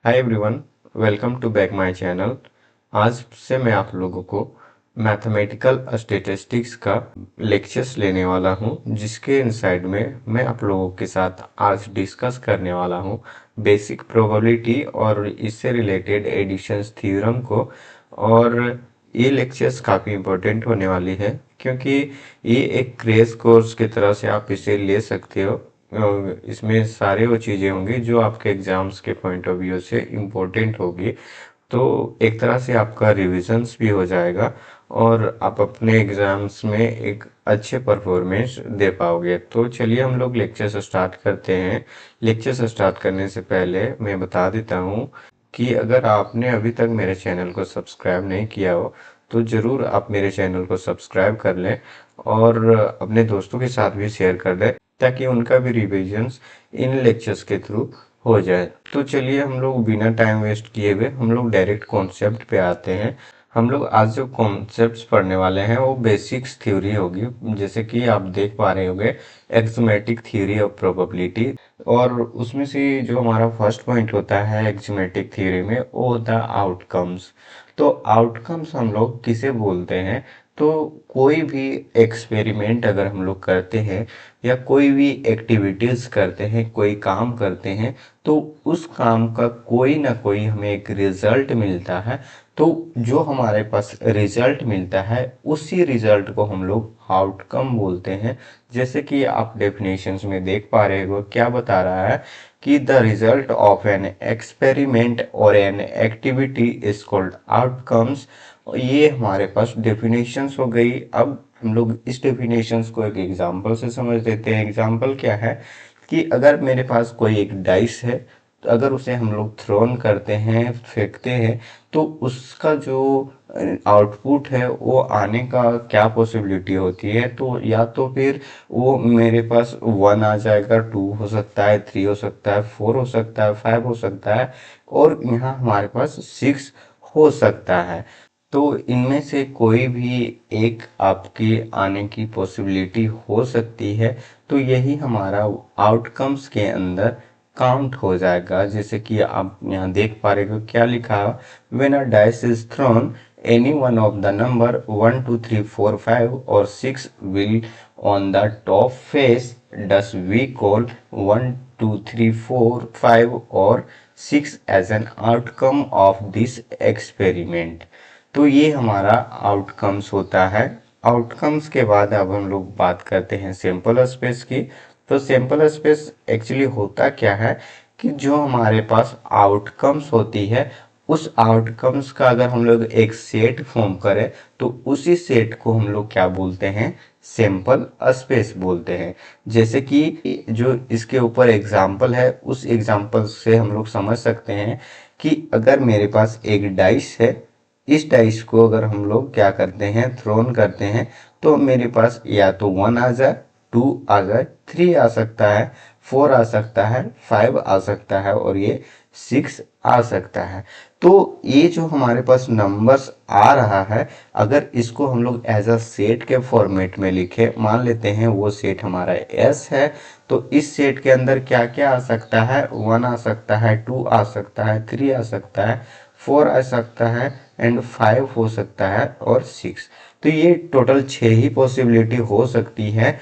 Hi everyone, welcome to back my channel. आज से मैं आप लोगों को मैथमेटिकल स्टैटिस्टिक्स का लेक्चर्स लेने वाला हूं, जिसके इनसाइड में मैं आप लोगों के साथ आज डिस्कस करने वाला हूं बेसिक प्रोबेबिलिटी और इससे रिलेटेड एडिशंस थ्योरम को। और ये लेक्चर्स काफ़ी इम्पोर्टेंट होने वाली है, क्योंकि ये एक क्रैश कोर्स की तरह से आप इसे ले सकते हो। इसमें सारे वो चीज़ें होंगी जो आपके एग्जाम्स के पॉइंट ऑफ व्यू से इम्पोर्टेंट होगी। तो एक तरह से आपका रिविजन्स भी हो जाएगा और आप अपने एग्जाम्स में एक अच्छे परफॉर्मेंस दे पाओगे। तो चलिए हम लोग लेक्चर्स स्टार्ट करते हैं। लेक्चर्स स्टार्ट करने से पहले मैं बता देता हूँ कि अगर आपने अभी तक मेरे चैनल को सब्सक्राइब नहीं किया हो तो ज़रूर आप मेरे चैनल को सब्सक्राइब कर लें और अपने दोस्तों के साथ भी शेयर कर दें, ताकि उनका भी रिविजन्स इन लेक्चर्स के थ्रू हो जाए। तो चलिए हम लोग बिना टाइम वेस्ट किए हुए हम लोग डायरेक्ट कॉन्सेप्ट पे आते हैं। हम लोग आज जो कॉन्सेप्ट्स पढ़ने वाले हैं वो बेसिक्स थ्योरी होगी, जैसे कि आप देख पा रहे होंगे एक्समेटिक थ्योरी ऑफ प्रोबेबिलिटी। और उसमें से जो हमारा फर्स्ट पॉइंट होता है एक्समेटिक थ्योरी में, वो होता है आउटकम्स। तो आउटकम्स हम लोग किसे बोलते हैं? तो कोई भी एक्सपेरिमेंट अगर हम लोग करते हैं या कोई भी एक्टिविटीज करते हैं, कोई काम करते हैं, तो उस काम का कोई ना कोई हमें एक रिजल्ट मिलता है। तो जो हमारे पास रिजल्ट मिलता है उसी रिजल्ट को हम लोग आउटकम बोलते हैं। जैसे कि आप डेफिनेशंस में देख पा रहे हो क्या बता रहा है कि the result of an experiment और an activity is called outcomes. ये हमारे पास डेफिनेशंस हो गई। अब हम लोग इस डेफिनेशंस को एक एग्जांपल से समझ लेते हैं। एग्जांपल क्या है कि अगर मेरे पास कोई एक डाइस है, तो अगर उसे हम लोग थ्रोन करते हैं, फेंकते हैं, तो उसका जो आउटपुट है वो आने का क्या पॉसिबिलिटी होती है? तो या तो फिर वो मेरे पास 1 आ जाएगा, 2 हो सकता है, 3 हो सकता है, 4 हो सकता है, 5 हो सकता है, और यहाँ हमारे पास 6 हो सकता है। तो इनमें से कोई भी एक आपके आने की पॉसिबिलिटी हो सकती है। तो यही हमारा आउटकम्स के अंदर काउंट हो जाएगा। जैसे कि आप यहाँ देख पा रहे हो क्या लिखा है, when a dice is throne any one of the number 1 2 3 4 5 और 6 will on the top face, thus we call 1 2 3 4 5 और 6 as an outcome of this experiment। तो ये हमारा आउटकम्स होता है। आउटकम्स के बाद अब हम लोग बात करते हैं सैंपल स्पेस की। तो सैंपल स्पेस एक्चुअली होता क्या है कि जो हमारे पास आउटकम्स होती है, उस आउटकम्स का अगर हम लोग एक सेट फॉर्म करें तो उसी सेट को हम लोग क्या बोलते हैं? सैंपल स्पेस बोलते हैं। जैसे कि जो इसके ऊपर एग्जाम्पल है, उस एग्जाम्पल से हम लोग समझ सकते हैं कि अगर मेरे पास एक डाइस है, इस डाइस को अगर हम लोग क्या करते हैं, थ्रोन करते हैं, तो मेरे पास या तो 1 आ जाए, 2 आ जाए, 3 आ सकता है, 4 आ सकता है, 5 आ सकता है और ये 6 आ सकता है। तो ये जो हमारे पास नंबर्स आ रहा है, अगर इसको हम लोग एज अ सेट के फॉर्मेट में लिखे, मान लेते हैं वो सेट हमारा एस है, तो इस सेट के अंदर क्या क्या आ सकता है? 1 आ सकता है, 2 आ सकता है, 3 आ सकता है, 4 आ सकता है एंड 5 हो सकता है और 6। तो ये टोटल 6 ही पॉसिबिलिटी हो सकती है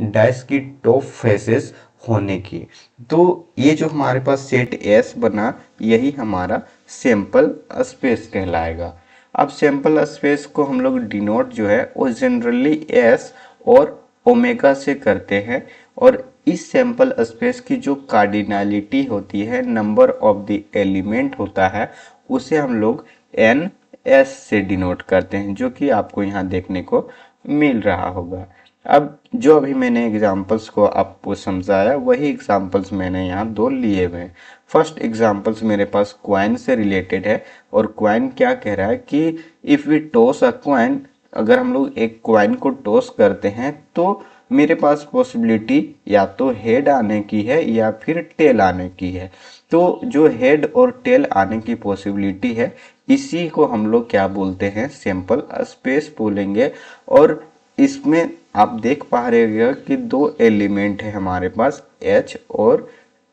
डैश की टॉप फेसेस होने की। तो ये जो हमारे पास सेट एस बना, यही हमारा सैंपल स्पेस कहलाएगा। अब सैंपल स्पेस को हम लोग डिनोट जो है वो जनरली एस और ओमेगा से करते हैं। और इस सैंपल स्पेस की जो कार्डिनलिटी होती है, नंबर ऑफ द एलिमेंट होता है, उसे हम लोग एन एस से डिनोट करते हैं, जो कि आपको यहाँ देखने को मिल रहा होगा। अब जो अभी मैंने एग्जाम्पल्स को आपको समझाया, वही एग्जाम्पल्स मैंने यहाँ दो लिए हुए हैं। फर्स्ट एग्जाम्पल्स मेरे पास क्वाइन से रिलेटेड है, और क्वाइन क्या कह रहा है कि if we toss a coin, अगर हम लोग एक क्वाइन को टॉस करते हैं तो मेरे पास पॉसिबिलिटी या तो हेड आने की है या फिर टेल आने की है। तो जो हेड और टेल आने की पॉसिबिलिटी है, इसी को हम लोग क्या बोलते हैं? सैंपल स्पेस बोलेंगे। और इसमें आप देख पा रहे हो कि दो एलिमेंट है हमारे पास, H और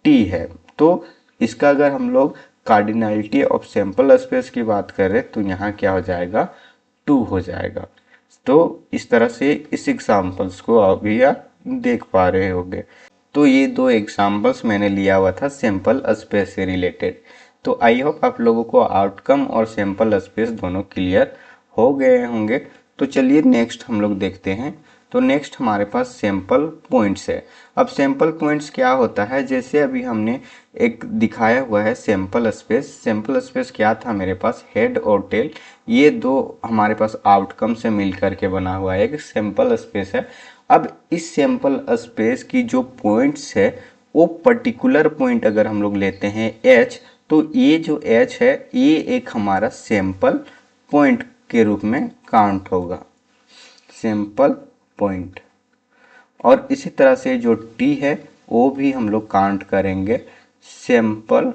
T है। तो इसका अगर हम लोग कार्डिनलिटी ऑफ सैंपल स्पेस की बात करें तो यहाँ क्या हो जाएगा, 2 हो जाएगा। तो इस तरह से इस एग्जाम्पल्स को अभी आप देख पा रहे होंगे। तो ये 2 एग्जाम्पल्स मैंने लिया हुआ था सैंपल स्पेस से रिलेटेड। तो आई होप आप लोगों को आउटकम और सैंपल स्पेस दोनों क्लियर हो गए होंगे। तो चलिए नेक्स्ट हम लोग देखते हैं। तो नेक्स्ट हमारे पास सैंपल पॉइंट्स है। अब सैंपल पॉइंट्स क्या होता है, जैसे अभी हमने एक दिखाया हुआ है सैंपल स्पेस। सैंपल स्पेस क्या था मेरे पास, हेड और टेल, ये 2 हमारे पास आउटकम से मिल करके बना हुआ है एक सैंपल स्पेस है। अब इस सैंपल स्पेस की जो पॉइंट्स है वो पर्टिकुलर पॉइंट अगर हम लोग लेते हैं एच, तो ये जो एच है ये एक हमारा सैंपल पॉइंट के रूप में काउंट होगा, सैंपल पॉइंट। और इसी तरह से जो टी है वो भी हम लोग काउंट करेंगे सैंपल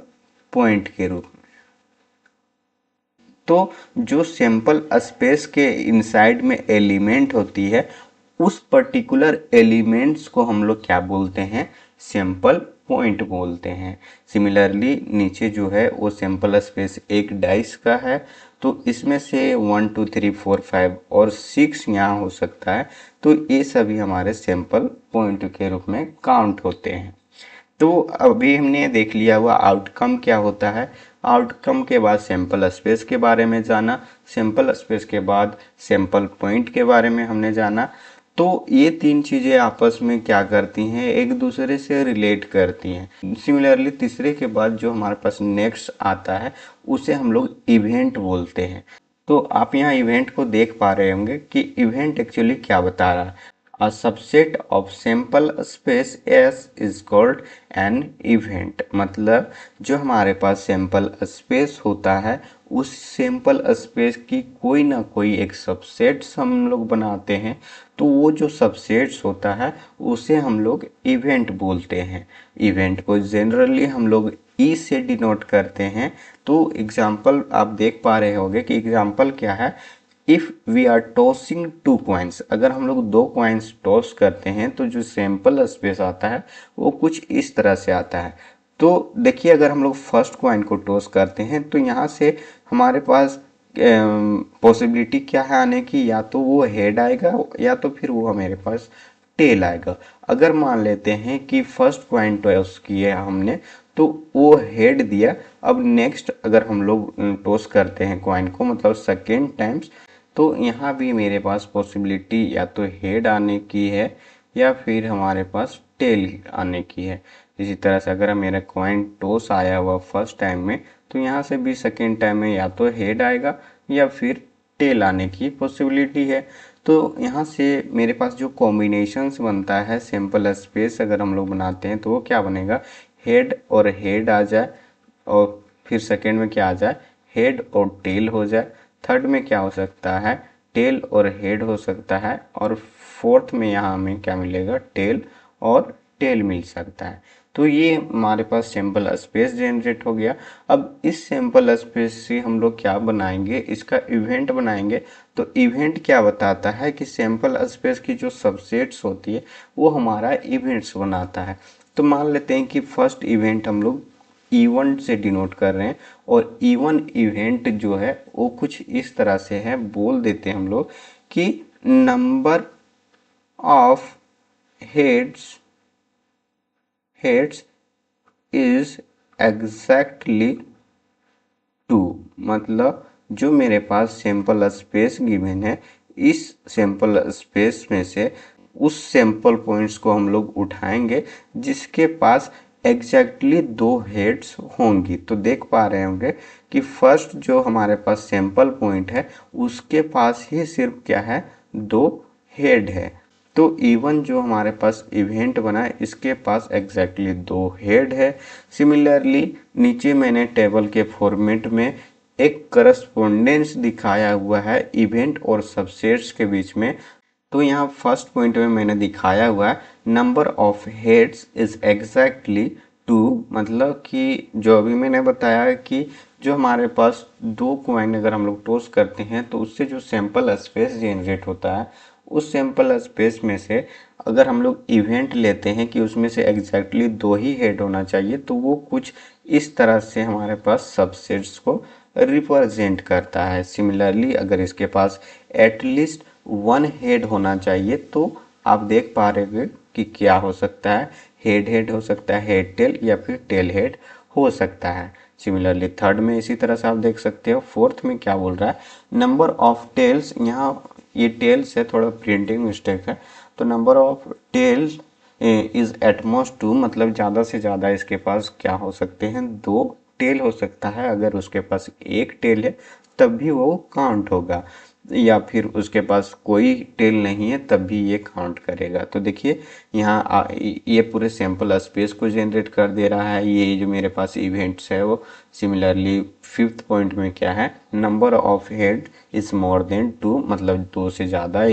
पॉइंट के रूप में। तो जो सैंपल स्पेस के इनसाइड में एलिमेंट होती है उस पर्टिकुलर एलिमेंट्स को हम लोग क्या बोलते हैं, सैंपल पॉइंट बोलते हैं। सिमिलरली नीचे जो है वो सैंपल स्पेस एक डाइस का है, तो इसमें से 1 2 3 4 5 और 6 यहाँ हो सकता है। तो ये सभी हमारे सैंपल पॉइंट के रूप में काउंट होते हैं। तो अभी हमने देख लिया हुआ आउटकम क्या होता है। आउटकम के बाद सैंपल स्पेस के बारे में जाना, सैंपल स्पेस के बाद सैंपल पॉइंट के बारे में हमने जाना। तो ये 3 चीज़ें आपस में क्या करती हैं, एक दूसरे से रिलेट करती हैं। सिमिलरली तीसरे के बाद जो हमारे पास नेक्स्ट आता है उसे हम लोग इवेंट बोलते हैं। तो आप यहाँ इवेंट को देख पा रहे होंगे कि इवेंट एक्चुअली क्या बता रहा है। A subset of sample space S is called an event। मतलब जो हमारे पास सैंपल स्पेस होता है उस सैंपल स्पेस की कोई ना कोई एक सबसेट्स हम लोग बनाते हैं। तो वो जो सबसेट्स होता है उसे हम लोग इवेंट बोलते हैं। इवेंट को जनरली हम लोग ई से डिनोट करते हैं। तो एग्जाम्पल आप देख पा रहे होंगे कि एग्जाम्पल क्या है, if we are tossing 2 coins, अगर हम लोग 2 कॉइन्स टॉस करते हैं तो जो सैंपल स्पेस आता है वो कुछ इस तरह से आता है। तो देखिए अगर हम लोग फर्स्ट कॉइन को टॉस करते हैं तो यहाँ से हमारे पास पॉसिबिलिटी क्या है आने की, या तो वो हेड आएगा या तो फिर वो हमारे पास टेल आएगा। अगर मान लेते हैं कि फर्स्ट कॉइन टॉस किया हमने तो वो हेड दिया। अब नेक्स्ट अगर हम लोग टॉस करते हैं कॉइन को, मतलब सेकेंड टाइम्स, तो यहाँ भी मेरे पास पॉसिबिलिटी या तो हेड आने की है या फिर हमारे पास टेल आने की है। इसी तरह से अगर मेरा कॉइन टॉस आया हुआ फर्स्ट टाइम में तो यहाँ से भी सेकेंड टाइम में या तो हेड आएगा या फिर टेल आने की पॉसिबिलिटी है। तो यहाँ से मेरे पास जो कॉम्बिनेशंस बनता है सैंपल स्पेस अगर हम लोग बनाते हैं तो वो क्या बनेगा, हेड और हेड आ जाए, और फिर सेकेंड में क्या आ जाए, हेड और टेल हो जाए। थर्ड में क्या हो सकता है, टेल और हेड हो सकता है, और फोर्थ में यहाँ हमें क्या मिलेगा, टेल और टेल मिल सकता है। तो ये हमारे पास सैंपल स्पेस जनरेट हो गया। अब इस सैंपल स्पेस से हम लोग क्या बनाएंगे, इसका इवेंट बनाएंगे। तो इवेंट क्या बताता है कि सैंपल स्पेस की जो सबसेट्स होती है वो हमारा इवेंट्स बनाता है। तो मान लेते हैं कि फर्स्ट इवेंट हम लोग E1 से डिनोट कर रहे हैं, और E1 इवेंट जो है वो कुछ इस तरह से है, बोल देते हैं हम लोग कि number of heads is exactly 2। मतलब जो मेरे पास सैंपल स्पेस गिवन है, इस सैंपल स्पेस में से उस सैंपल पॉइंट्स को हम लोग उठाएंगे जिसके पास एग्जैक्टली 2 हेड्स होंगी। तो देख पा रहे होंगे कि फर्स्ट जो हमारे पास सैंपल पॉइंट है उसके पास ही सिर्फ क्या है, 2 हेड है। तो इवन जो हमारे पास इवेंट बना है इसके पास एग्जैक्टली 2 हेड है। सिमिलरली नीचे मैंने टेबल के फॉर्मेट में एक करस्पोंडेंस दिखाया हुआ है इवेंट और सबसेट्स के बीच में। तो यहाँ फर्स्ट पॉइंट में मैंने दिखाया हुआ है number of heads is exactly 2। मतलब कि जो अभी मैंने बताया कि जो हमारे पास 2 कॉइन अगर हम लोग टॉस करते हैं तो उससे जो सैंपल स्पेस जनरेट होता है उस सैंपल स्पेस में से अगर हम लोग इवेंट लेते हैं कि उसमें से एग्जैक्टली 2 ही हेड होना चाहिए, तो वो कुछ इस तरह से हमारे पास सबसेट्स को रिप्रेजेंट करता है। सिमिलरली अगर इसके पास एटलीस्ट वन हेड होना चाहिए तो आप देख पा रहे हो कि क्या हो सकता है, हेड हेड हो सकता है, हेड टेल या फिर टेल हेड हो सकता है। सिमिलरली थर्ड में इसी तरह से आप देख सकते हो। फोर्थ में क्या बोल रहा है, नंबर ऑफ टेल्स, यहाँ ये टेल्स है, थोड़ा प्रिंटिंग मिस्टेक है, तो number of tails is at most 2, मतलब ज़्यादा से ज़्यादा इसके पास क्या हो सकते हैं, 2 टेल हो सकता है। अगर उसके पास एक टेल है तब भी वो काउंट होगा, या फिर उसके पास कोई टेल नहीं है तब भी ये काउंट करेगा। तो देखिए यहाँ ये पूरे सैंपल स्पेस को जनरेट कर दे रहा है। ये जो मेरे पास इवेंट्स है वो सिमिलरली फिफ्थ पॉइंट में क्या है, number of head is more than 2, मतलब 2 से ज़्यादा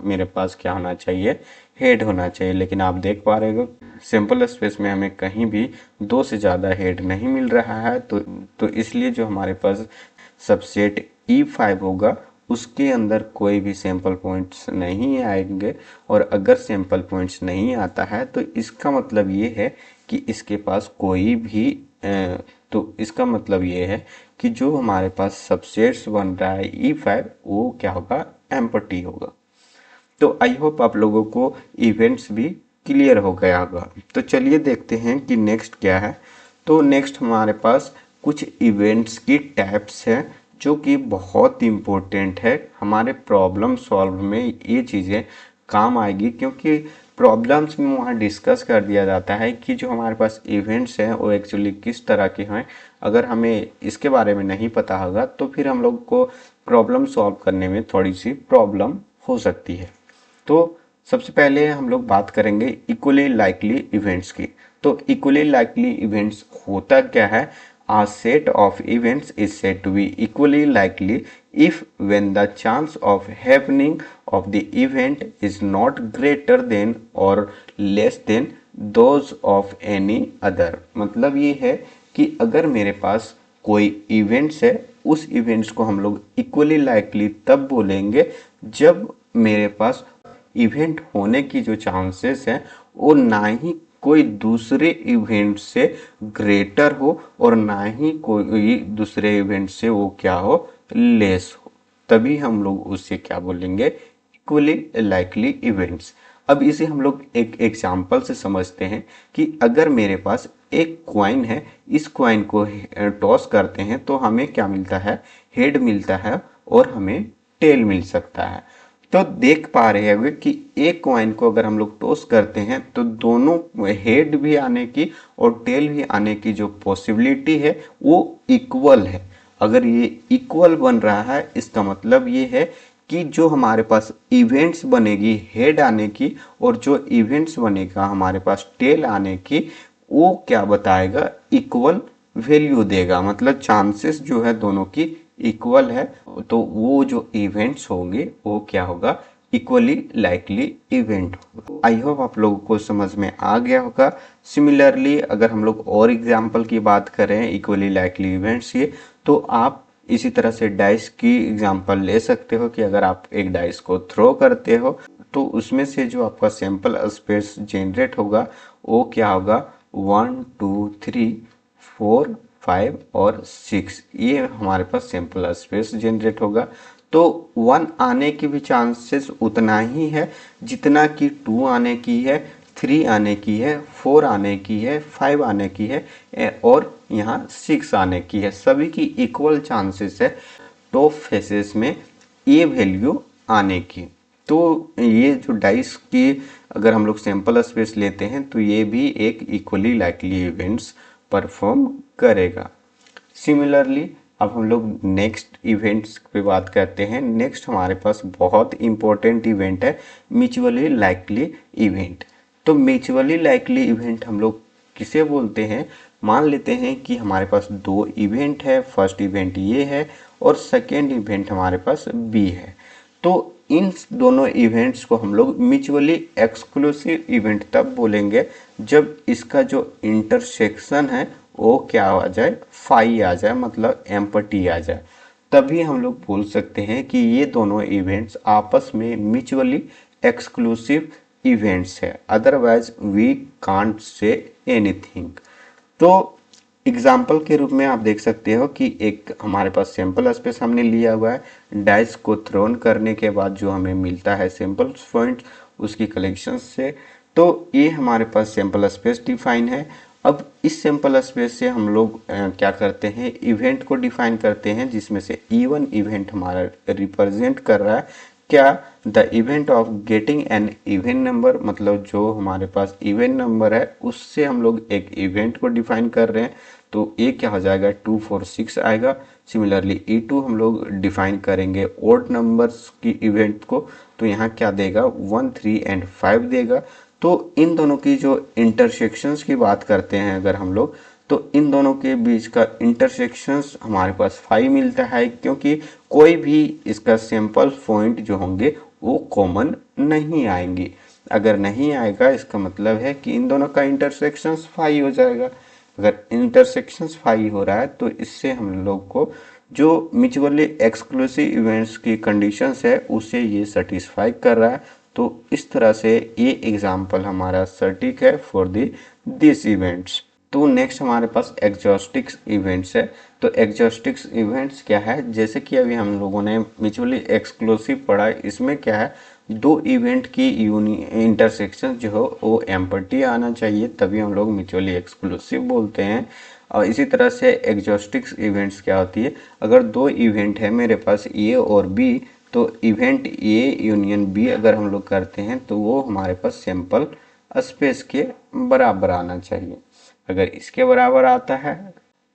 मेरे पास क्या होना चाहिए, हेड होना चाहिए। लेकिन आप देख पा रहे हो सैंपल स्पेस में हमें कहीं भी 2 से ज़्यादा हेड नहीं मिल रहा है। तो इसलिए जो हमारे पास सबसेट E5 होगा उसके अंदर कोई भी सैंपल पॉइंट्स नहीं आएंगे। और अगर सैंपल पॉइंट्स नहीं आता है तो इसका मतलब ये है कि इसके पास कोई भी तो इसका मतलब ये है कि जो हमारे पास सबसेट्स बन रहा है E5 वो क्या होगा, एम्प्टी होगा। तो आई होप आप लोगों को इवेंट्स भी क्लियर हो गया होगा। तो चलिए देखते हैं कि नेक्स्ट क्या है। तो नेक्स्ट हमारे पास कुछ इवेंट्स की टाइप्स हैं जो कि बहुत इम्पोर्टेंट है हमारे प्रॉब्लम सॉल्व में। ये चीज़ें काम आएगी क्योंकि प्रॉब्लम्स में वहाँ डिस्कस कर दिया जाता है कि जो हमारे पास इवेंट्स हैं वो एक्चुअली किस तरह के हैं। अगर हमें इसके बारे में नहीं पता होगा तो फिर हम लोग को प्रॉब्लम सॉल्व करने में थोड़ी सी प्रॉब्लम हो सकती है। तो सबसे पहले हम लोग बात करेंगे इक्वली लाइकली इवेंट्स की। तो इक्वली लाइकली इवेंट्स होता क्या है, a set of events is said to be equally likely if when the chance of happening of the event is not greater than or less than those of any other। मतलब ये है कि अगर मेरे पास कोई इवेंट्स है उस events को हम लोग इक्वली लाइकली तब बोलेंगे जब मेरे पास इवेंट होने की जो चांसेस है वो ना ही कोई दूसरे इवेंट से ग्रेटर हो और ना ही कोई दूसरे इवेंट से वो क्या हो, लेस हो, तभी हम लोग उससे क्या बोलेंगे, इक्वली लाइकली इवेंट्स। अब इसे हम लोग एक एग्जांपल से समझते हैं कि अगर मेरे पास एक कॉइन है, इस कॉइन को टॉस करते हैं तो हमें क्या मिलता है, हेड मिलता है और हमें टेल मिल सकता है। तो देख पा रहे हैं कि एक कॉइन को अगर हम लोग टॉस करते हैं तो दोनों हेड भी आने की और टेल भी आने की जो पॉसिबिलिटी है वो इक्वल है। अगर ये इक्वल बन रहा है इसका मतलब ये है कि जो हमारे पास इवेंट्स बनेगी हेड आने की और जो इवेंट्स बनेगा हमारे पास टेल आने की वो क्या बताएगा, इक्वल वैल्यू देगा। मतलब चांसेस जो है दोनों की इक्वल है, तो वो जो इवेंट्स होंगे वो क्या होगा, इक्वली लाइकली इवेंट होगा। आई होप आप लोगों को समझ में आ गया होगा। सिमिलरली अगर हम लोग और एग्जांपल की बात करें इक्वली लाइकली इवेंट्स की, तो आप इसी तरह से डाइस की एग्जांपल ले सकते हो कि अगर आप एक डाइस को थ्रो करते हो तो उसमें से जो आपका सैंपल स्पेस जनरेट होगा वो क्या होगा, 1 2 3 4 5 और 6, ये हमारे पास सैंपल स्पेस जनरेट होगा। तो 1 आने की भी चांसेस उतना ही है जितना कि 2 आने की है, 3 आने की है, 4 आने की है, 5 आने की है और यहाँ 6 आने की है। सभी की इक्वल चांसेस है टॉप फेसेस में ये वैल्यू आने की। तो ये जो डाइस की अगर हम लोग सैंपल स्पेस लेते हैं तो ये भी एक इक्वली लाइकली इवेंट्स परफॉर्म करेगा। सिमिलरली अब हम लोग नेक्स्ट इवेंट्स पे बात करते हैं। नेक्स्ट हमारे पास बहुत इंपॉर्टेंट इवेंट है म्यूचुअली लाइकली इवेंट। तो म्यूचुअली लाइकली इवेंट हम लोग किसे बोलते हैं, मान लेते हैं कि हमारे पास 2 इवेंट है, फर्स्ट इवेंट ये है और सेकेंड इवेंट हमारे पास बी है। तो इन दोनों इवेंट्स को हम लोग म्यूचुअली एक्सक्लूसिव इवेंट तब बोलेंगे जब इसका जो इंटरसेक्शन है वो क्या आ जाए, फाई आ जाए, मतलब एम्पटी आ जाए। तभी हम लोग बोल सकते हैं कि ये दोनों इवेंट्स आपस में म्यूचुअली एक्सक्लूसिव इवेंट्स है, otherwise we can't say anything. तो एग्जाम्पल के रूप में आप देख सकते हो कि एक हमारे पास सैंपल स्पेस हमने लिया हुआ है। डाइस को थ्रोन करने के बाद जो हमें मिलता है सैंपल पॉइंट उसकी कलेक्शन से, तो ये हमारे पास सैंपल स्पेस डिफाइन है। अब इस सैंपल स्पेस से हम लोग क्या करते हैं, इवेंट को डिफाइन करते हैं, जिसमें से इवन इवेंट हमारा रिप्रेजेंट कर रहा है क्या, the event of getting an even number, मतलब जो हमारे पास इवन नंबर है उससे हम लोग एक इवेंट को डिफाइन कर रहे हैं। तो ये क्या हो जाएगा, 2 4 6 आएगा। सिमिलरली E2 हम लोग डिफाइन करेंगे ओड नंबर्स की इवेंट को, तो यहाँ क्या देगा, 1 3 एंड 5 देगा। तो इन दोनों की जो इंटरसेक्शंस की बात करते हैं अगर हम लोग, तो इन दोनों के बीच का इंटरसेक्शंस हमारे पास 5 मिलता है, क्योंकि कोई भी इसका सैंपल पॉइंट जो होंगे वो कॉमन नहीं आएंगे। अगर नहीं आएगा इसका मतलब है कि इन दोनों का इंटरसेक्शंस 5 हो जाएगा। अगर इंटरसेक्शंस 5 हो रहा है तो इससे हम लोग को जो म्यूचुअली एक्सक्लूसिव इवेंट्स की कंडीशंस है उसे ये सेटिस्फाई कर रहा है। तो इस तरह से ये एग्जाम्पल हमारा सटीक है फॉर दिस इवेंट्स। तो नेक्स्ट हमारे पास एग्जॉस्टिक्स इवेंट्स है। तो एग्जॉस्टिक्स इवेंट्स क्या है, जैसे कि अभी हम लोगों ने म्यूचुअली एक्सक्लूसिव पढ़ा, इसमें क्या है, दो इवेंट की इंटरसेक्शन जो हो वो एम्पटी आना चाहिए, तभी हम लोग म्यूचुअली एक्सक्लूसिव बोलते हैं। और इसी तरह से एग्जॉस्टिक्स इवेंट्स क्या होती है, अगर दो इवेंट है मेरे पास ए और बी, तो इवेंट ए यूनियन बी अगर हम लोग करते हैं तो वो हमारे पास सैंपल स्पेस के बराबर आना चाहिए। अगर इसके बराबर आता है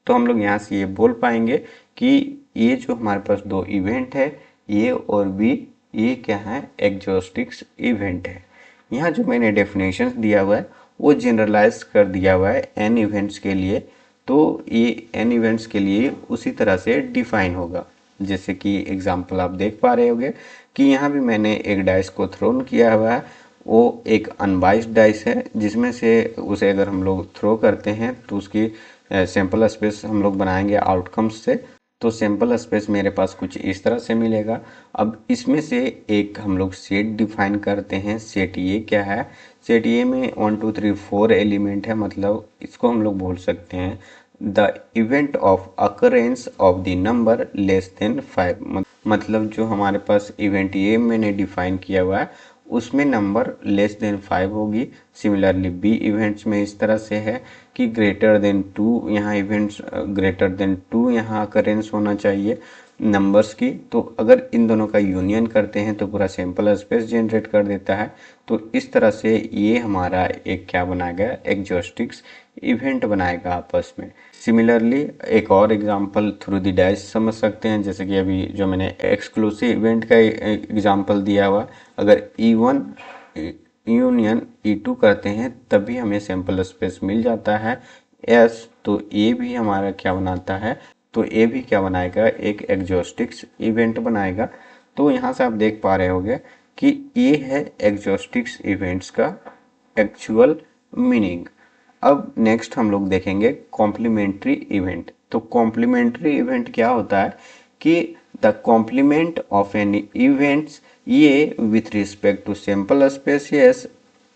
तो हम लोग यहाँ से ये बोल पाएंगे कि ये जो हमारे पास दो इवेंट है ए और बी, ये क्या है, एग्जॉस्टिक्स इवेंट है। यहाँ जो मैंने डेफिनेशन दिया हुआ है वो जनरलाइज कर दिया हुआ है एन इवेंट्स के लिए, तो ये एन इवेंट्स के लिए उसी तरह से डिफाइन होगा। जैसे कि एग्जांपल आप देख पा रहे होंगे कि यहाँ भी मैंने एक डाइस को थ्रोन किया हुआ है, वो एक अनबाइस्ड डाइस है, जिसमें से उसे अगर हम लोग थ्रो करते हैं तो उसकी सैंपल स्पेस हम लोग बनाएंगे आउटकम्स से। तो सैंपल स्पेस मेरे पास कुछ इस तरह से मिलेगा। अब इसमें से एक हम लोग सेट डिफाइन करते हैं। सेट ये क्या है, सेट ये में 1 2 3 4 एलिमेंट है, मतलब इसको हम लोग बोल सकते हैं the event of occurrence of the number less than 5। मतलब जो हमारे पास इवेंट ये मैंने डिफाइन किया हुआ है उसमें नंबर लेस देन 5 होगी। सिमिलरली बी इवेंट्स में इस तरह से है कि ग्रेटर देन 2, यहाँ इवेंट्स ग्रेटर देन 2 यहाँ अकरेंस होना चाहिए नंबर्स की। तो अगर इन दोनों का यूनियन करते हैं तो पूरा सैंपल स्पेस जनरेट कर देता है। तो इस तरह से ये हमारा एक क्या बनाएगा, एग्जॉस्टिक्स इवेंट बनाएगा आपस में। सिमिलरली एक और एग्जांपल थ्रू द डाइस समझ सकते हैं, जैसे कि अभी जो मैंने एक्सक्लूसिव इवेंट का एग्जांपल दिया हुआ, अगर E1 यूनियन E2 करते हैं तभी हमें सैंपल स्पेस मिल जाता है S। तो ये भी हमारा क्या बनाता है, तो ये भी क्या बनाएगा, एक एग्जॉस्टिक्स इवेंट बनाएगा। तो यहाँ से आप देख पा रहे होंगे कि ये है एग्जॉस्टिक्स इवेंट्स का एक्चुअल मीनिंग। अब नेक्स्ट हम लोग देखेंगे कॉम्प्लीमेंट्री इवेंट। तो कॉम्प्लीमेंट्री इवेंट क्या होता है कि the complement of any events ये with respect to sample space S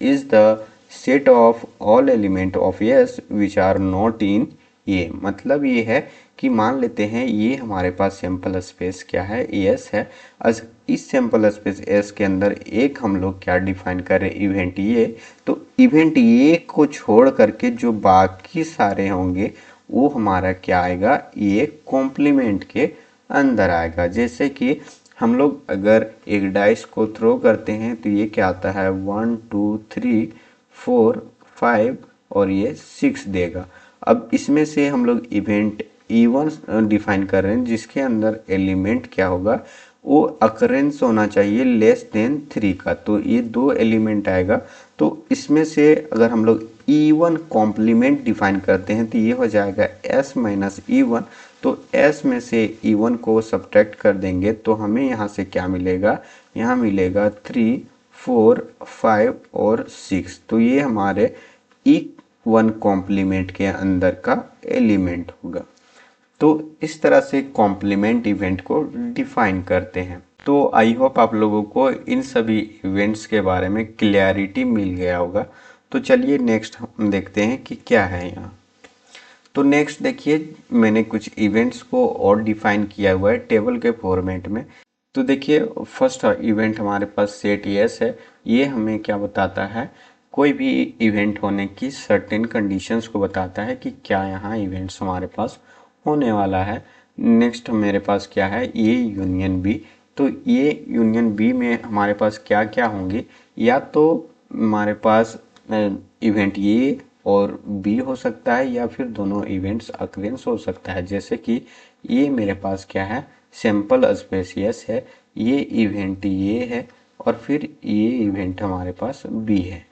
is the set of all element of S which are not in ये। मतलब ये है कि मान लेते हैं ये हमारे पास सैंपल स्पेस क्या है, S है। आज इस सैंपल स्पेस S के अंदर एक हम लोग क्या डिफाइन करें, इवेंट ये। तो इवेंट ये को छोड़ करके जो बाकी सारे होंगे वो हमारा क्या आएगा, ये कॉम्प्लीमेंट के अंदर आएगा। जैसे कि हम लोग अगर एक डाइस को थ्रो करते हैं तो ये क्या आता है, 1 2 3 4 5 और ये 6 देगा। अब इसमें से हम लोग इवेंट E1 डिफाइन कर रहे हैं, जिसके अंदर एलिमेंट क्या होगा, वो अकरेंस होना चाहिए लेस देन 3 का। तो ये दो एलिमेंट आएगा। तो इसमें से अगर हम लोग E1 कॉम्प्लीमेंट डिफाइन करते हैं तो ये हो जाएगा S माइनस E1। तो S में से E1 को सब्ट्रैक्ट कर देंगे तो हमें यहाँ से क्या मिलेगा, यहाँ मिलेगा 3 4 5 और 6। तो ये हमारे E1 कॉम्प्लीमेंट के अंदर का एलिमेंट होगा। तो इस तरह से कॉम्प्लीमेंट इवेंट को डिफाइन करते हैं। तो आई होप आप लोगों को इन सभी इवेंट्स के बारे में क्लियरिटी मिल गया होगा। तो चलिए नेक्स्ट हम देखते हैं कि क्या है यहाँ। तो नेक्स्ट देखिए, मैंने कुछ इवेंट्स को और डिफाइन किया हुआ है टेबल के फॉर्मेट में। तो देखिए, फर्स्ट इवेंट हमारे पास सेट यस है। ये हमें क्या बताता है, कोई भी इवेंट होने की सर्टेन कंडीशंस को बताता है कि क्या यहाँ इवेंट्स हमारे पास होने वाला है। नेक्स्ट मेरे पास क्या है, ए यूनियन बी। तो ये यूनियन बी में हमारे पास क्या क्या होंगे, या तो हमारे पास इवेंट ए और बी हो सकता है, या फिर दोनों इवेंट्स अक्रेंस हो सकता है। जैसे कि ये मेरे पास क्या है, सैंपल स्पेस यस है, ये इवेंट ये है, और फिर ये इवेंट हमारे पास बी है।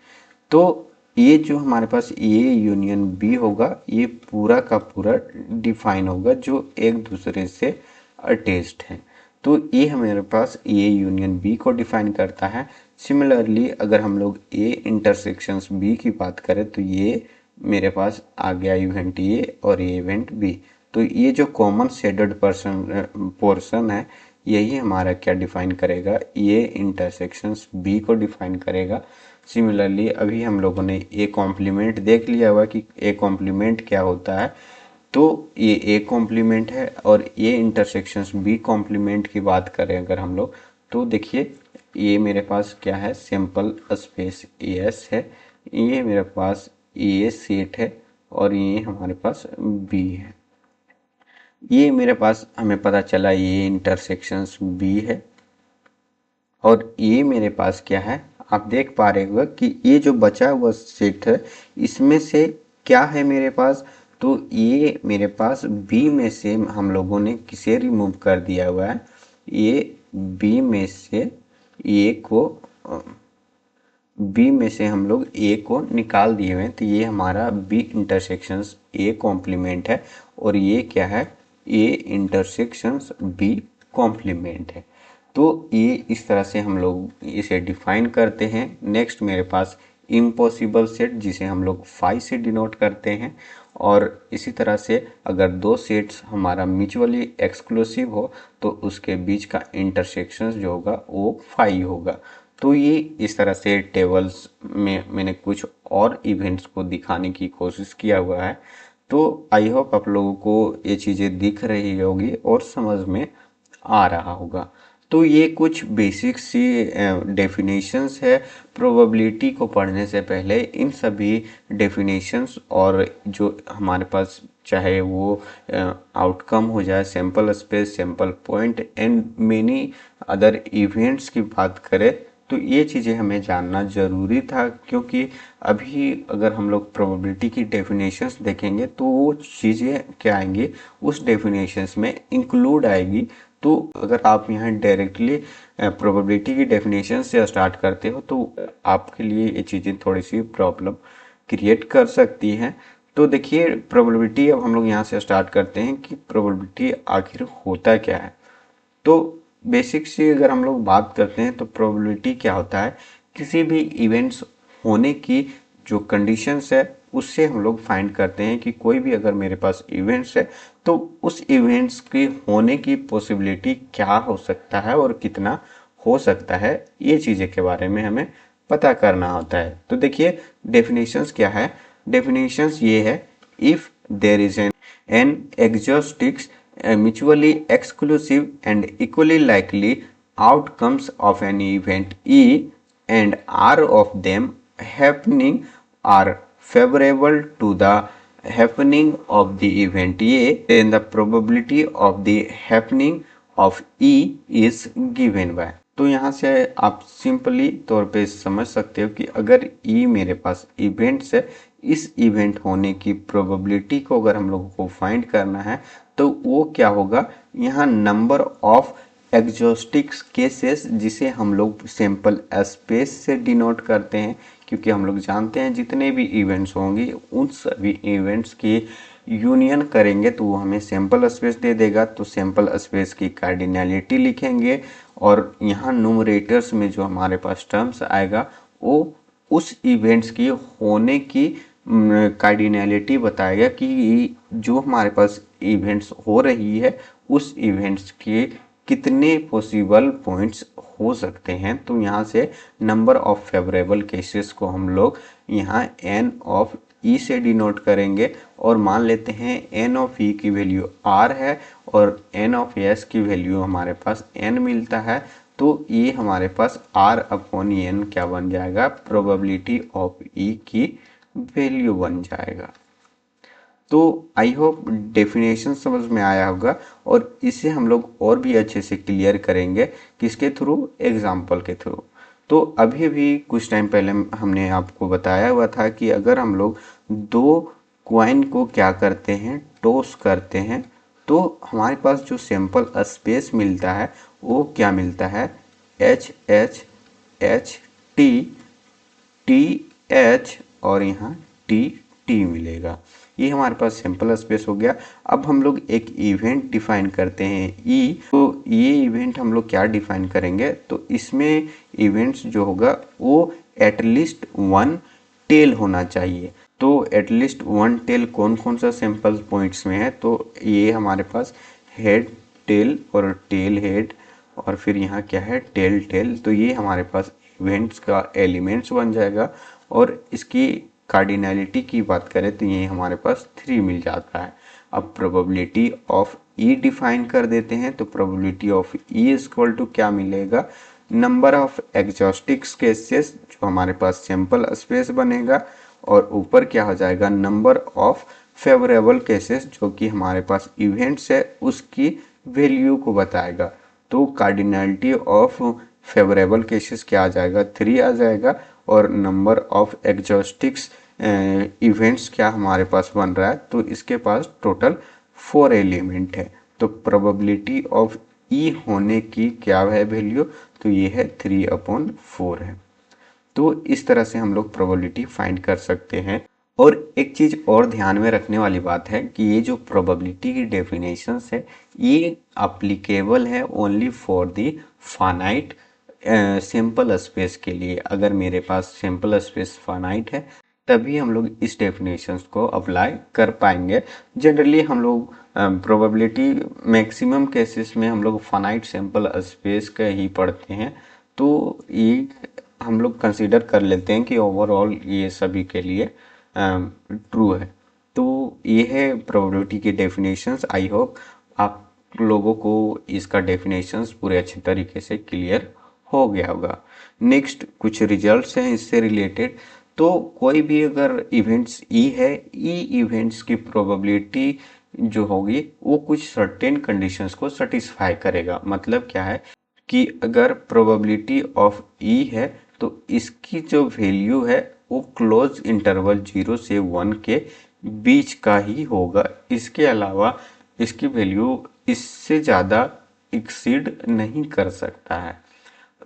तो ये जो हमारे पास ए यूनियन बी होगा, ये पूरा का पूरा डिफाइन होगा जो एक दूसरे से अटैच्ड है। तो ये हमारे पास ए यूनियन बी को डिफाइन करता है। सिमिलरली अगर हम लोग ए इंटरसेक्शंस बी की बात करें, तो ये मेरे पास आ गया इवेंट ए और ये इवेंट बी। तो ये जो कॉमन शेडेड पोर्शन है, यही हमारा क्या डिफाइन करेगा, ये इंटरसेक्शंस बी को डिफाइन करेगा। सिमिलरली अभी हम लोगों ने ए कॉम्प्लीमेंट देख लिया हुआ कि ए कॉम्प्लीमेंट क्या होता है। तो ये ए कॉम्प्लीमेंट है, और ये इंटरसेक्शंस बी कॉम्प्लीमेंट की बात करें अगर हम लोग, तो देखिए ये मेरे पास क्या है, सैंपल स्पेस एस है, ये मेरे पास ए सेट है, और ये हमारे पास बी है। ये मेरे पास हमें पता चला ये इंटरसेक्शंस बी है, और ये मेरे पास क्या है, आप देख पा रहे हो कि ये जो बचा हुआ सेट है, इसमें से क्या है मेरे पास, तो ये मेरे पास बी में से हम लोगों ने किसे रिमूव कर दिया हुआ है, ये बी में से ए को बी में से हम लोग ए को निकाल दिए हुए हैं। तो ये हमारा बी इंटरसेक्शंस ए कॉम्प्लीमेंट है, और ये क्या है, ए इंटरसेक्शंस बी कॉम्प्लीमेंट है। तो ये इस तरह से हम लोग इसे डिफाइन करते हैं। नेक्स्ट मेरे पास इम्पॉसिबल सेट, जिसे हम लोग फाई से डिनोट करते हैं, और इसी तरह से अगर दो सेट्स हमारा म्यूचुअली एक्सक्लूसिव हो, तो उसके बीच का इंटरसेक्शंस जो होगा वो फाई होगा। तो ये इस तरह से टेबल्स में मैंने कुछ और इवेंट्स को दिखाने की कोशिश किया हुआ है। तो आई होप आप लोगों को ये चीज़ें दिख रही होगी और समझ में आ रहा होगा। तो ये कुछ बेसिक सी डेफिनेशंस है। प्रोबेबिलिटी को पढ़ने से पहले इन सभी डेफिनेशंस और जो हमारे पास चाहे वो आउटकम हो जाए, sample space, sample point and many other events की बात करें, तो ये चीज़ें हमें जानना ज़रूरी था। क्योंकि अभी अगर हम लोग प्रोबेबिलिटी की डेफिनेशंस देखेंगे, तो वो चीज़ें क्या आएंगी, उस डेफिनेशंस में इंक्लूड आएगी। तो अगर आप यहाँ डायरेक्टली प्रोबेबिलिटी की डेफिनेशन से स्टार्ट करते हो, तो आपके लिए ये चीज़ें थोड़ी सी प्रॉब्लम क्रिएट कर सकती हैं। तो देखिए, प्रोबेबिलिटी अब हम लोग यहाँ से स्टार्ट करते हैं कि प्रोबेबिलिटी आखिर होता क्या है। तो बेसिक से अगर हम लोग बात करते हैं, तो प्रोबेबिलिटी क्या होता है, किसी भी इवेंट्स होने की जो कंडीशंस है, उससे हम लोग फाइंड करते हैं कि कोई भी अगर मेरे पास इवेंट्स है, तो उस इवेंट्स के होने की पॉसिबिलिटी क्या हो सकता है और कितना हो सकता है, ये चीज़ें के बारे में हमें पता करना होता है। तो देखिए, डेफिनेशंस क्या है, डेफिनेशंस ये है, if there is an exhaustive mutually exclusive and equally likely outcomes of an event E and R of them happening are favorable to the happening of the event A, then the probability of the happening of E is given by। तो यहाँ से आप simply तौर पे समझ सकते हो कि अगर E मेरे पास इवेंट्स है, इस इवेंट होने की प्रोबेबिलिटी को अगर हम लोगों को फाइंड करना है, तो वो क्या होगा, यहाँ नंबर ऑफ एग्जॉस्टिक्स केसेस, जिसे हम लोग सैंपल स्पेस से डिनोट करते हैं, क्योंकि हम लोग जानते हैं जितने भी इवेंट्स होंगे उन सभी इवेंट्स की यूनियन करेंगे तो वो हमें सैंपल स्पेस दे देगा। तो सैंपल स्पेस की कार्डिनैलिटी लिखेंगे, और यहाँ न्यूमरेटर्स में जो हमारे पास टर्म्स आएगा, वो उस इवेंट्स की होने की कार्डिनैलिटी बताएगा कि जो हमारे पास इवेंट्स हो रही है, उस इवेंट्स के कितने पॉसिबल पॉइंट्स हो सकते हैं। तो यहाँ से नंबर ऑफ फेवरेबल केसेस को हम लोग यहाँ n ऑफ ई से डिनोट करेंगे और मान लेते हैं एन ऑफ ई की वैल्यू आर है और एन ऑफ एस की वैल्यू हमारे पास एन मिलता है, तो ये हमारे पास आर अपॉन एन क्या बन जाएगा, प्रोबेबिलिटी ऑफ ई की वैल्यू बन जाएगा। तो आई होप डेफिनेशन समझ में आया होगा और इसे हम लोग और भी अच्छे से क्लियर करेंगे किसके थ्रू, एग्जाम्पल के थ्रू। तो अभी भी कुछ टाइम पहले हमने आपको बताया हुआ था कि अगर हम लोग दो क्वाइन को क्या करते हैं, टॉस करते हैं, तो हमारे पास जो सैंपल स्पेस मिलता है वो क्या मिलता है, H H H T T H और यहाँ टी टी मिलेगा। ये हमारे पास सैंपल स्पेस हो गया। अब हम लोग एक इवेंट डिफाइन करते हैं ई, तो ये इवेंट हम लोग क्या डिफाइन करेंगे, तो इसमें इवेंट्स जो होगा वो एटलीस्ट वन टेल होना चाहिए। तो एटलीस्ट वन टेल कौन कौन सा सैंपल पॉइंट्स में है, तो ये हमारे पास हेड टेल और टेल हेड और फिर यहाँ क्या है, टेल टेल। तो ये हमारे पास इवेंट्स का एलिमेंट्स बन जाएगा और इसकी कार्डिनैलिटी की बात करें तो ये हमारे पास 3 मिल जाता है। अब प्रोबेबिलिटी ऑफ ई डिफाइन कर देते हैं, तो probability of E is equal to क्या मिलेगा, नंबर ऑफ एग्जॉस्टिक केसेस जो हमारे पास सैंपल स्पेस बनेगा और ऊपर क्या हो जाएगा, नंबर ऑफ फेवरेबल केसेस जो कि हमारे पास इवेंट्स है उसकी वैल्यू को बताएगा। तो कार्डिनैलिटी ऑफ फेवरेबल केसेस क्या आ जाएगा, 3 आ जाएगा और नंबर ऑफ एग्जॉस्टिक्स इवेंट्स क्या हमारे पास बन रहा है, तो इसके पास टोटल 4 एलिमेंट है। तो प्रोबेबिलिटी ऑफ ई होने की क्या है वैल्यू, तो ये है 3/4 है। तो इस तरह से हम लोग प्रोबेबिलिटी फाइंड कर सकते हैं। और एक चीज़ और ध्यान में रखने वाली बात है कि ये जो प्रोबेबिलिटी की डेफिनेशंस है ये अप्लीकेबल है only for the finite sample space के लिए। अगर मेरे पास सैंपल स्पेस फाइनाइट है तभी हम लोग इस डेफिनेशंस को अप्लाई कर पाएंगे। जनरली हम लोग प्रोबेबिलिटी मैक्सिमम केसेस में हम लोग फाइनाइट सैंपल स्पेस का ही पढ़ते हैं, तो ये हम लोग कंसीडर कर लेते हैं कि ओवरऑल ये सभी के लिए ट्रू है। तो ये है प्रोबेबिलिटी की डेफिनेशंस। आई होप आप लोगों को इसका डेफिनेशंस पूरे अच्छे तरीके से क्लियर हो गया होगा। नेक्स्ट कुछ रिजल्ट्स हैं इससे रिलेटेड। तो कोई भी अगर इवेंट्स ई है, ई इवेंट्स की प्रोबेबिलिटी जो होगी वो कुछ सर्टेन कंडीशंस को सेटिस्फाई करेगा। मतलब क्या है कि अगर प्रोबेबिलिटी ऑफ ई है तो इसकी जो वैल्यू है वो क्लोज इंटरवल 0 से 1 के बीच का ही होगा। इसके अलावा इसकी वैल्यू इससे ज़्यादा एक्सीड नहीं कर सकता है।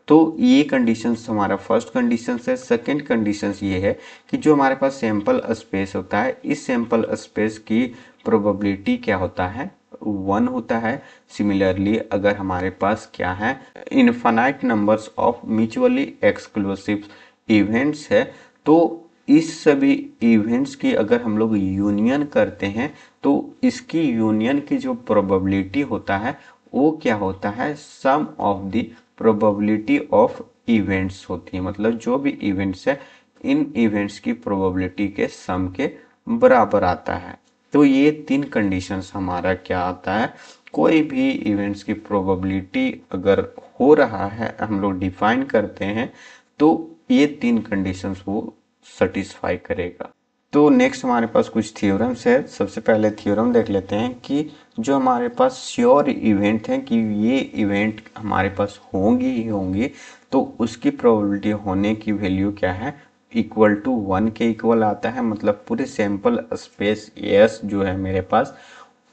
तो ये कंडीशंस हमारा फर्स्ट कंडीशंस है। सेकंड कंडीशंस ये है कि जो हमारे पास सैंपल स्पेस होता है इस सैंपल स्पेस की प्रोबेबिलिटी क्या होता है, 1 होता है। सिमिलरली अगर हमारे पास क्या है, infinite numbers of mutually exclusive events है, तो इस सभी इवेंट्स की अगर हम लोग यूनियन करते हैं तो इसकी यूनियन की जो प्रोबेबिलिटी होता है वो क्या होता है, sum of the probability of events होती है। मतलब जो भी इवेंट्स है इन इवेंट्स की प्रोबेबिलिटी के सम के बराबर आता है। तो ये 3 कंडीशंस हमारा क्या आता है, कोई भी इवेंट्स की प्रोबेबिलिटी अगर हो रहा है हम लोग डिफाइन करते हैं तो ये 3 कंडीशंस वो सेटिस्फाई करेगा। तो नेक्स्ट हमारे पास कुछ थ्योरम्स है। सबसे पहले थ्योरम देख लेते हैं कि जो हमारे पास श्योर इवेंट है कि ये इवेंट हमारे पास होंगी ही होंगी, तो उसकी प्रोबेबिलिटी होने की वैल्यू क्या है, इक्वल टू 1 के इक्वल आता है। मतलब पूरे सैंपल स्पेस एस जो है मेरे पास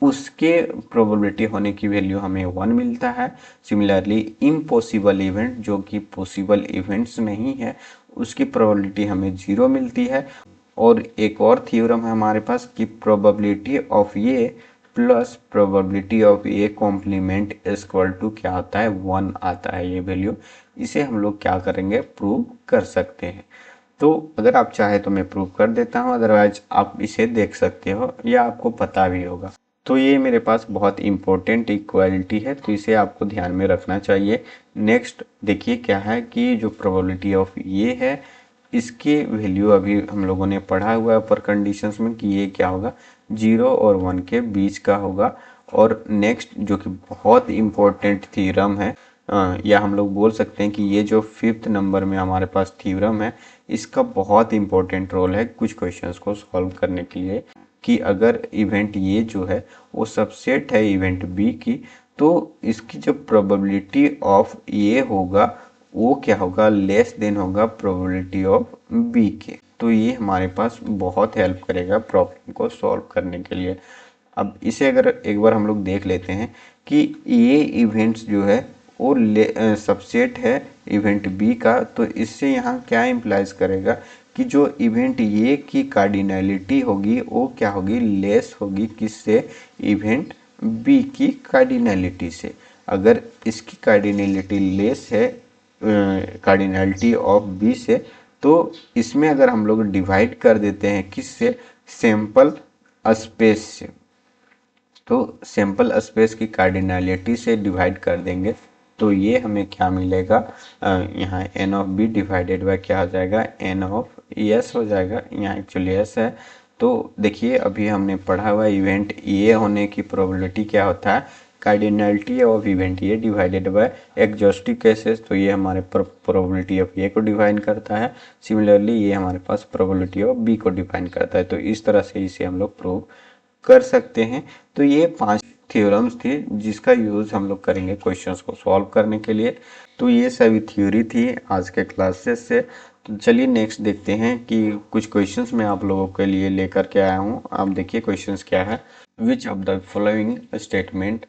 उसके प्रोबेबिलिटी होने की वैल्यू हमें 1 मिलता है। सिमिलरली इम्पॉसिबल इवेंट जो कि पॉसिबल इवेंट्स नहीं है उसकी प्रोबेबिलिटी हमें 0 मिलती है। और एक और थ्योरम है हमारे पास कि probability of A plus probability of A complement equal to क्या आता है, 1 आता है ये वैल्यू। इसे हम लोग क्या करेंगे, प्रूव कर सकते हैं। तो अगर आप चाहे तो मैं प्रूव कर देता हूँ, अदरवाइज आप इसे देख सकते हो या आपको पता भी होगा। तो ये मेरे पास बहुत इंपॉर्टेंट इक्वालिटी है तो इसे आपको ध्यान में रखना चाहिए। नेक्स्ट देखिए क्या है कि जो प्रोबेबिलिटी ऑफ ये है इसके वैल्यू अभी हम लोगों ने पढ़ा हुआ है पर कंडीशंस में कि ये क्या होगा, 0 और 1 के बीच का होगा। और नेक्स्ट जो कि बहुत इम्पोर्टेंट थ्योरम है, या हम लोग बोल सकते हैं कि ये जो 5th नंबर में हमारे पास थ्योरम है, इसका बहुत इम्पोर्टेंट रोल है कुछ क्वेश्चंस को सॉल्व करने के लिए, कि अगर इवेंट ये जो है वो सबसेट है इवेंट बी की, तो इसकी जो प्रोबेबिलिटी ऑफ ए होगा वो क्या होगा, लेस देन होगा प्रोबेबिलिटी ऑफ बी के। तो ये हमारे पास बहुत हेल्प करेगा प्रॉब्लम को सॉल्व करने के लिए। अब इसे अगर एक बार हम लोग देख लेते हैं कि ये इवेंट्स जो है वो सबसेट है इवेंट बी का, तो इससे यहाँ क्या इम्प्लाइज करेगा कि जो इवेंट ये की कार्डिनैलिटी होगी वो क्या होगी, लेस होगी किससे, इवेंट बी की कार्डिनैलिटी से। अगर इसकी कार्डिनैलिटी लेस है कार्डिनैलिटी ऑफ बी से, तो इसमें अगर हम लोग डिवाइड कर देते हैं किससे, सैंपल स्पेस से, तो सैंपल स्पेस की कार्डिनैलिटी से डिवाइड कर देंगे तो ये हमें क्या मिलेगा, यहाँ n of B divided by क्या हो जाएगा, एन ऑफ एस हो जाएगा। यहाँ एक्चुअली एस है। तो देखिए अभी हमने पढ़ा हुआ इवेंट ए होने की प्रोबेबिलिटी क्या होता है, cardinality of event A divided by exhaustive cases, तो ये हमारे प्रोबेबिलिटी ऑफ ए को डिफाइन करता है। सिमिलरली ये हमारे पास प्रोबेबिलिटी ऑफ बी को डिफाइन करता है। तो इस तरह से इसे हम लोग प्रूव कर सकते हैं। तो ये 5 थ्योरम्स थे जिसका यूज हम लोग करेंगे क्वेश्चंस को सॉल्व करने के लिए। तो ये सभी थ्योरी थी आज के क्लासेस से। तो चलिए नेक्स्ट देखते हैं कि कुछ क्वेश्चंस मैं आप लोगों के लिए लेकर के आया हूँ। आप देखिए क्वेश्चंस क्या है, which of the following statement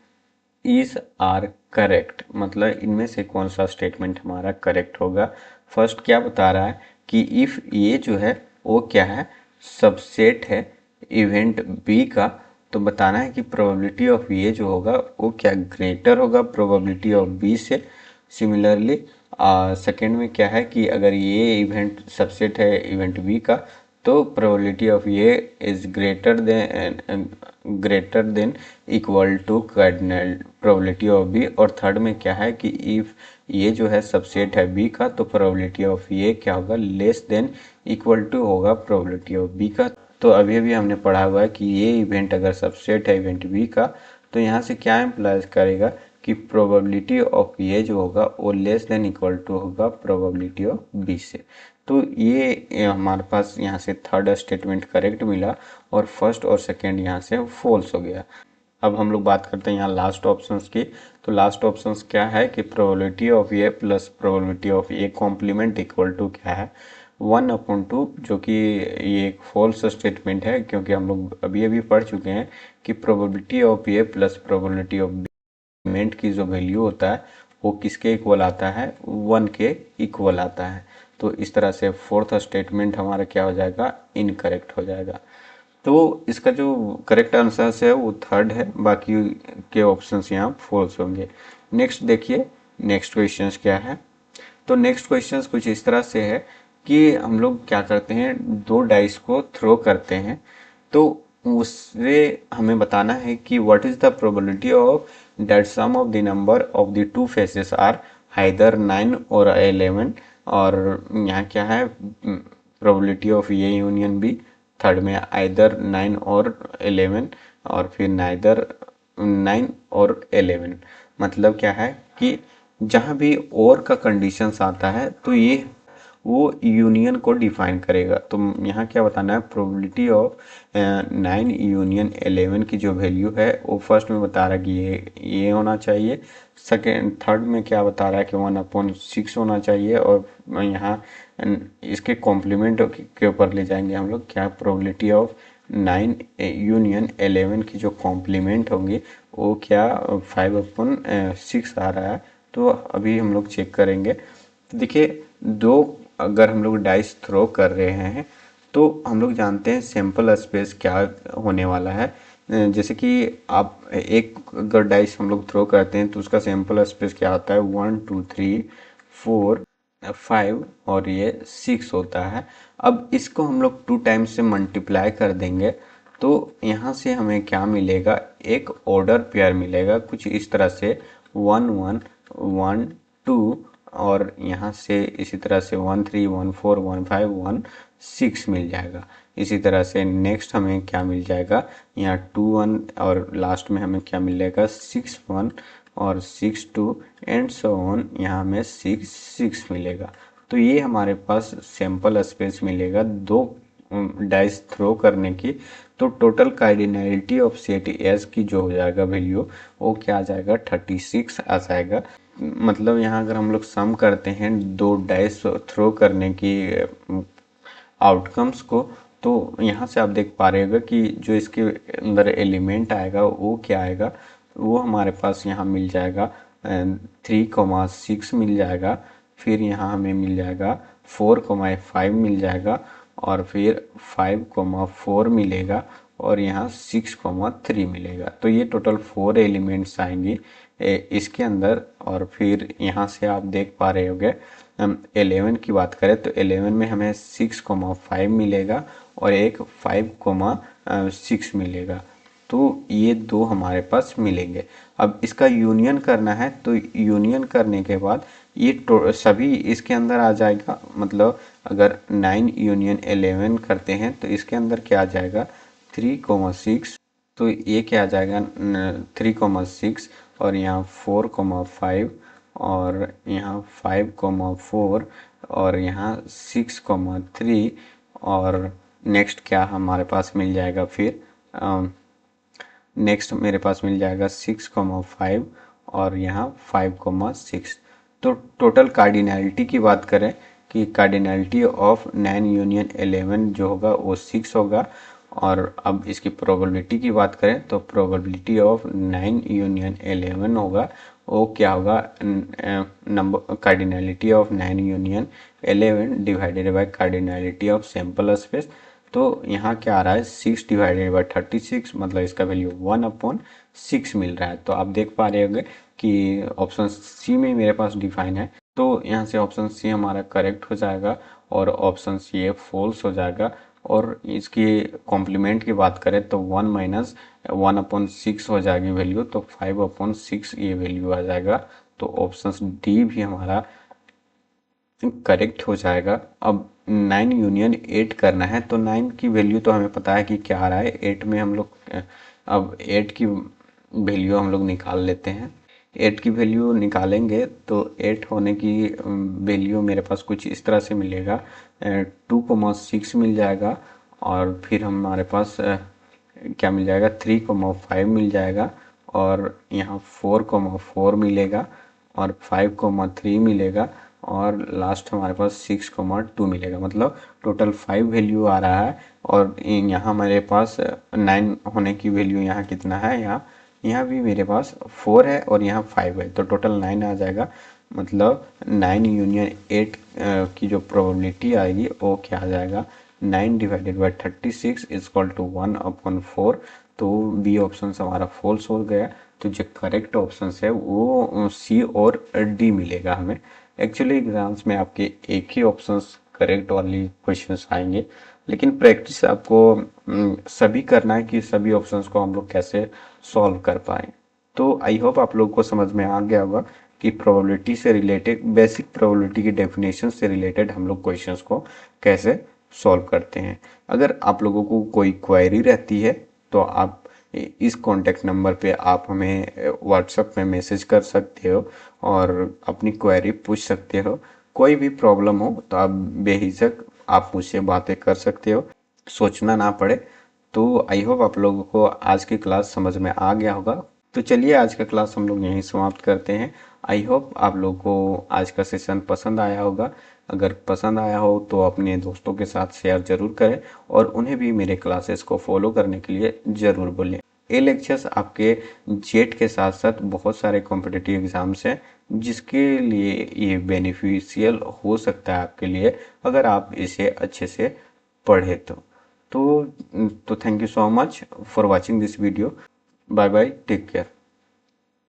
is are correct, मतलब इनमें से कौन सा स्टेटमेंट हमारा करेक्ट होगा। फर्स्ट क्या बता रहा है कि इफ ये जो है वो क्या है, सबसेट है इवेंट बी का, तो बताना है कि प्रोबेबिलिटी ऑफ ये जो होगा वो क्या ग्रेटर होगा प्रोबेबिलिटी ऑफ बी से। सिमिलरली सेकेंड में क्या है कि अगर ये इवेंट सबसेट है इवेंट बी का, तो probability of A is greater than equal to cardinal probability of B. और थर्ड में क्या है कि इफ ये जो है सबसेट है बी का, तो प्रोबेबिलिटी ऑफ ये क्या होगा, लेस देन इक्वल टू होगा प्रोबेबिलिटी ऑफ बी का। तो अभी अभी हमने पढ़ा हुआ है कि ये इवेंट अगर सबसेट है इवेंट बी का, तो यहाँ से क्या इम्प्लाइज करेगा कि प्रोबेबिलिटी ऑफ ये जो होगा वो लेस देन इक्वल टू होगा प्रोबेबिलिटी ऑफ बी से। तो ये हमारे पास यहाँ से थर्ड स्टेटमेंट करेक्ट मिला और फर्स्ट और सेकेंड यहाँ से फॉल्स हो गया। अब हम लोग बात करते हैं यहाँ लास्ट ऑप्शंस की। तो लास्ट ऑप्शंस क्या है कि probability of A plus probability of A complement equal to क्या है, 1/2, जो कि ये एक फॉल्स स्टेटमेंट है, क्योंकि हम लोग अभी अभी पढ़ चुके हैं कि probability of A plus probability of B की जो वैल्यू होता है वो किसके इक्वल आता है, 1 के इक्वल आता है। तो इस तरह से फोर्थ स्टेटमेंट हमारा क्या हो जाएगा, इनकरेक्ट हो जाएगा। तो इसका जो करेक्ट आंसर है वो थर्ड है, बाकी के ऑप्शंस यहाँ फॉल्स होंगे। नेक्स्ट देखिए नेक्स्ट क्वेश्चंस क्या है। तो नेक्स्ट क्वेश्चंस कुछ इस तरह से है कि हम लोग क्या करते हैं, 2 डाइस को थ्रो करते हैं, तो उससे हमें बताना है कि what is the probability of that sum of the number of the 2 faces are either 9 और 11। और यहाँ क्या है, probability of A union B, third में आइदर 9 और 11, और फिर नाइदर 9 और 11। मतलब क्या है कि जहाँ भी और का कंडीशंस आता है तो ये वो यूनियन को डिफाइन करेगा। तो यहाँ क्या बताना है, प्रोबेबिलिटी ऑफ 9 यूनियन 11 की जो वैल्यू है वो फर्स्ट में बता रहा है कि ये होना चाहिए। सेकेंड थर्ड में क्या बता रहा है कि 1/6 होना चाहिए। और यहाँ इसके कॉम्प्लीमेंट के ऊपर ले जाएंगे हम लोग, क्या प्रोबेबिलिटी ऑफ 9 यूनियन 11 की जो कॉम्प्लीमेंट होंगी वो क्या 5/6 आ रहा है। तो अभी हम लोग चेक करेंगे। तो देखिए अगर हम लोग डाइस थ्रो कर रहे हैं तो हम लोग जानते हैं सैंपल स्पेस क्या होने वाला है। जैसे कि आप एक अगर डाइस हम लोग थ्रो करते हैं तो उसका सैंपल स्पेस क्या होता है, 1 2 3 4 5 और ये 6 होता है। अब इसको हम लोग 2 टाइम्स से मल्टीप्लाई कर देंगे तो यहाँ से हमें क्या मिलेगा, एक ऑर्डर पेयर मिलेगा कुछ इस तरह से 1 1 1 2 और यहाँ से इसी तरह से 1 3 1 4 1 5 1 6 मिल जाएगा। इसी तरह से नेक्स्ट हमें क्या मिल जाएगा, यहाँ 2 1 और लास्ट में हमें क्या मिल जाएगा 6 1 और 6 2 एंड सो ऑन, यहाँ हमें 6 6 मिलेगा। तो ये हमारे पास सैंपल स्पेस मिलेगा दो डाइस थ्रो करने की। तो total cardinality of set S की जो हो जाएगा वैल्यू, वो क्या आ जाएगा 36 आ जाएगा। मतलब यहाँ अगर हम लोग सम करते हैं दो डाइस थ्रो करने की आउटकम्स को, तो यहाँ से आप देख पा रहे होगा कि जो इसके अंदर एलिमेंट आएगा वो क्या आएगा, वो हमारे पास यहाँ मिल जाएगा 3,6 मिल जाएगा। फिर यहाँ हमें मिल जाएगा 4,5 मिल जाएगा और फिर 5,4 मिलेगा और यहाँ 6,3 मिलेगा। तो ये टोटल 4 एलिमेंट्स आएंगे इसके अंदर। और फिर यहाँ से आप देख पा रहे होंगे 11 की बात करें तो 11 में हमें 6,5 मिलेगा और एक 5,6 मिलेगा। तो ये दो हमारे पास मिलेंगे। अब इसका यूनियन करना है, तो यूनियन करने के बाद ये सभी इसके अंदर आ जाएगा। मतलब अगर 9 यूनियन 11 करते हैं तो इसके अंदर क्या आ जाएगा 3,6। तो ये क्या आ जाएगा 3,6 और यहाँ 4,5 और यहाँ 5,4 और यहाँ 6,3 और नेक्स्ट क्या हमारे पास मिल जाएगा, फिर नेक्स्ट मेरे पास मिल जाएगा 6,5 और यहाँ 5,6। तो टोटल कार्डिनैलिटी की बात करें कि कार्डिनैलिटी ऑफ 9 यूनियन 11 जो होगा वो 6 होगा। और अब इसकी प्रोबेबिलिटी की बात करें तो प्रोबेबिलिटी ऑफ 9 यूनियन 11 होगा, वो क्या होगा number cardinality of 9 union 11 divided by cardinality of sample space. तो यहाँ क्या आ रहा है 6 डिवाइडेड बाय 36, मतलब इसका वैल्यू 1/6 मिल रहा है। तो आप देख पा रहे होंगे कि ऑप्शन सी में मेरे पास डिफाइन है, तो यहाँ से ऑप्शन सी हमारा करेक्ट हो जाएगा और ऑप्शन सी ये फॉल्स हो जाएगा। और इसकी कॉम्प्लीमेंट की बात करें तो 1 माइनस 1/6 हो जाएगी वैल्यू, तो 5/6 ये वैल्यू आ जाएगा। तो ऑप्शन डी भी हमारा करेक्ट हो जाएगा। अब 9 यूनियन 8 करना है, तो 9 की वैल्यू तो हमें पता है कि क्या आ रहा है 8 में हम लोग। अब 8 की वैल्यू हम लोग निकाल लेते हैं। 8 की वैल्यू निकालेंगे तो 8 होने की वैल्यू मेरे पास कुछ इस तरह से मिलेगा 2,6 मिल जाएगा और फिर हमारे पास क्या मिल जाएगा 3,5 मिल जाएगा और यहाँ 4,4 मिलेगा और 5,3 मिलेगा और लास्ट हमारे पास 6,2 मिलेगा। मतलब टोटल 5 वैल्यू आ रहा है। और यहाँ मेरे पास 9 होने की वैल्यू यहाँ कितना है, यहाँ भी मेरे पास 4 है और यहाँ 5 है, तो टोटल 9 आ जाएगा। मतलब 9 यूनियन 8 की जो प्रोबेबिलिटी आएगी वो क्या आ जाएगा 9 डिवाइडेड बाई 36 इजक्वल टू 1/4। तो बी ऑप्शन हमारा फॉल्स हो गया। तो जो करेक्ट ऑप्शन है वो सी और डी मिलेगा हमें। एक्चुअली एग्जाम्स में आपके एक ही ऑप्शंस करेक्ट वाली क्वेश्चंस आएंगे, लेकिन प्रैक्टिस आपको सभी करना है कि सभी ऑप्शंस को हम लोग कैसे सॉल्व कर पाएँ। तो आई होप आप लोग को समझ में आ गया होगा कि प्रोबेबिलिटी से रिलेटेड, बेसिक प्रोबेबिलिटी की डेफिनेशन से रिलेटेड हम लोग क्वेश्चंस को कैसे सॉल्व करते हैं। अगर आप लोगों को कोई क्वेरी रहती है तो आप इस कॉन्टैक्ट नंबर पे आप हमें व्हाट्सएप में मैसेज कर सकते हो और अपनी क्वेरी पूछ सकते हो। कोई भी प्रॉब्लम हो तो आप बेहिचक आप मुझसे बातें कर सकते हो, सोचना ना पड़े। तो आई होप आप लोगों को आज की क्लास समझ में आ गया होगा। तो चलिए आज का क्लास हम लोग यहीं समाप्त करते हैं। आई होप आप लोगों को आज का सेशन पसंद आया होगा। अगर पसंद आया हो तो अपने दोस्तों के साथ शेयर ज़रूर करें और उन्हें भी मेरे क्लासेस को फॉलो करने के लिए ज़रूर बोलें। ये लेक्चर्स आपके जेट के साथ साथ बहुत सारे कॉम्पिटिटिव एग्ज़ाम्स हैं जिसके लिए ये बेनिफिशियल हो सकता है आपके लिए, अगर आप इसे अच्छे से पढ़े तो thank you so much for watching this video. Bye bye, take care.